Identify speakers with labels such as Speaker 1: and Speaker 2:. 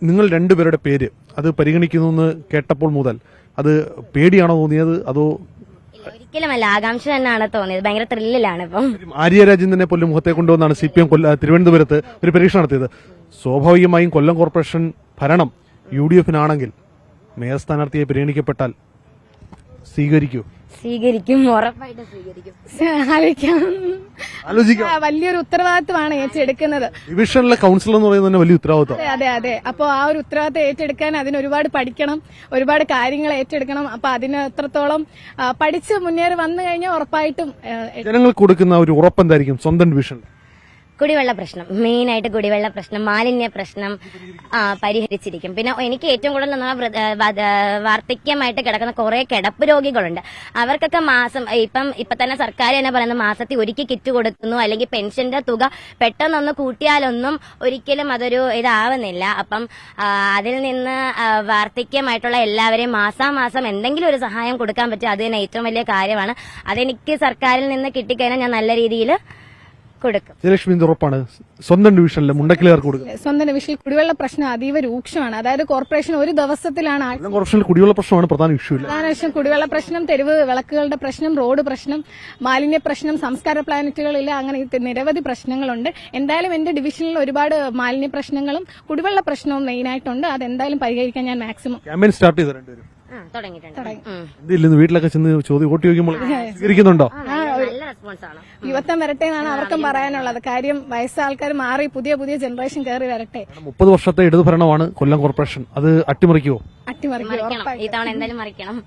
Speaker 1: നിങ്ങൾ രണ്ടുപേരുടെ പേര് അത് പരിഗണിക്കുന്നു എന്ന് കേട്ടപ്പോൾ മുതൽ അത് പേടിയാണോ തോന്നിയത് അതോ
Speaker 2: ഒരിക്കലുമല്ല, ആകാംക്ഷ തന്നെയാണ് തോന്നിയത്. ഭയങ്കര ത്രില്ലിലാണ് ഇപ്പം.
Speaker 1: ആര്യ രാജേന്ദ്രനെ പോലും മുഖത്തെ കൊണ്ടുവന്നാണ് CPM തിരുവനന്തപുരത്ത് ഒരു പരീക്ഷ നടത്തിയത്. സ്വാഭാവികമായും കൊല്ലം കോർപ്പറേഷൻ ഭരണം UDF-നാണെങ്കിൽ മേയർ സ്ഥാനാർത്ഥിയെ പരിഗണിക്കപ്പെട്ടാൽ സ്വീകരിക്കൂ?
Speaker 2: സ്വീകരിക്കും, ഉറപ്പായിട്ട് സ്വീകരിക്കും.
Speaker 1: ആലോചിക്കാം.
Speaker 3: വലിയൊരു ഉത്തരവാദിത്വമാണ് ഏറ്റെടുക്കുന്നത്.
Speaker 1: ഡിവിഷനിലെ കൌൺസിലർ എന്ന് പറയുന്നത് തന്നെ വലിയ ഉത്തരവാദിത്വം.
Speaker 3: അതെ. അപ്പൊ ആ ഒരു ഉത്തരവാദിത്വം ഏറ്റെടുക്കാൻ അതിന് ഒരുപാട് പഠിക്കണം, ഒരുപാട് കാര്യങ്ങൾ ഏറ്റെടുക്കണം. അപ്പൊ അതിന് എത്രത്തോളം പഠിച്ച് മുന്നേറി വന്നു കഴിഞ്ഞാൽ ഉറപ്പായിട്ടും
Speaker 1: ജനങ്ങൾക്ക് കൊടുക്കുന്ന ഒരു ഉറപ്പെന്തായിരിക്കും സ്വന്തം ഡിവിഷൻ?
Speaker 2: കുടിവെള്ള പ്രശ്നം, മെയിനായിട്ട് കുടിവെള്ള പ്രശ്നം, മാലിന്യ പ്രശ്നം പരിഹരിച്ചിരിക്കും. പിന്നെ എനിക്ക് ഏറ്റവും കൂടുതൽ വാർദ്ധക്യമായിട്ട് കിടക്കുന്ന കുറെ കിടപ്പ് രോഗികളുണ്ട്. അവർക്കൊക്കെ ഇപ്പൊ തന്നെ സർക്കാർ തന്നെ പറയുന്നത് മാസത്തിൽ ഒരിക്കൽ കിറ്റ് കൊടുക്കുന്നു, അല്ലെങ്കിൽ പെൻഷന്റെ തുക പെട്ടെന്നൊന്ന് കൂട്ടിയാലൊന്നും ഒരിക്കലും അതൊരു ഇതാവുന്നില്ല. അപ്പം അതിൽ നിന്ന് വാർദ്ധക്യമായിട്ടുള്ള എല്ലാവരെയും മാസാമാസം എന്തെങ്കിലും ഒരു സഹായം കൊടുക്കാൻ പറ്റും. അത് തന്നെ ഏറ്റവും വലിയ കാര്യമാണ്. അതെനിക്ക് സർക്കാരിൽ നിന്ന് കിട്ടിക്കഴിഞ്ഞാൽ ഞാൻ നല്ല രീതിയിൽ കൊടുക്കും.
Speaker 1: ജയലക്ഷ്മി ഉറപ്പാണ് സ്വന്തം ഡിവിഷനിലെ മുണ്ടക്കിലുകാർക്ക് കൊടുക്കുക.
Speaker 3: സ്വന്തം ഡിവിഷനിൽ കുടിവെള്ള പ്രശ്നം അതീവ രൂക്ഷമാണ്. അതായത് കോർപ്പറേഷൻ ഒരു ദിവസത്തിലാണ്
Speaker 1: കോർപ്പറേഷനിൽ കുടിവെള്ള പ്രശ്നമാണ് പ്രധാന ഇഷ്യൂ.
Speaker 3: കുടിവെള്ള പ്രശ്നം, തെരുവ് വിളക്കുകളുടെ പ്രശ്നം, റോഡ് പ്രശ്നം, മാലിന്യ പ്രശ്നം, സംസ്കാര പ്ലാനറ്റുകളില്ല, അങ്ങനെ നിരവധി പ്രശ്നങ്ങളുണ്ട്. എന്തായാലും എന്റെ ഡിവിഷനിൽ ഒരുപാട് മാലിന്യ പ്രശ്നങ്ങളും കുടിവെള്ള പ്രശ്നവും മെയിനായിട്ടുണ്ട്. അതെന്തായാലും പരിഹരിക്കാൻ ഞാൻ മാക്സിമം.
Speaker 1: ക്യാമ്പയിൻ സ്റ്റാർട്ട് ചെയ്ത രണ്ടുപേരും എന്തില്ലെന്ന് വീട്ടിലൊക്കെ ചെന്ന് വോട്ട് ചോദിക്കുമ്പോൾ സ്വീകരിക്കുന്നുണ്ടോ?
Speaker 2: നല്ല റെസ്പോൺസാണ്.
Speaker 3: യുവത്വം വരട്ടെ എന്നാണ് അവർക്കും പറയാനുള്ളത്. കാര്യം വയസ്സായ ആൾക്കാർ മാറി പുതിയ ജനറേഷൻ കയറി വരട്ടെ.
Speaker 1: 30 വർഷത്തെ ഇടതുഭരണമാണ് കൊല്ലം കോർപ്പറേഷൻ. അത് അട്ടിമറിക്കുമോ?
Speaker 3: അട്ടിമറിക്കും.
Speaker 2: ഇത്തവണ എന്തായാലും മറിക്കണം.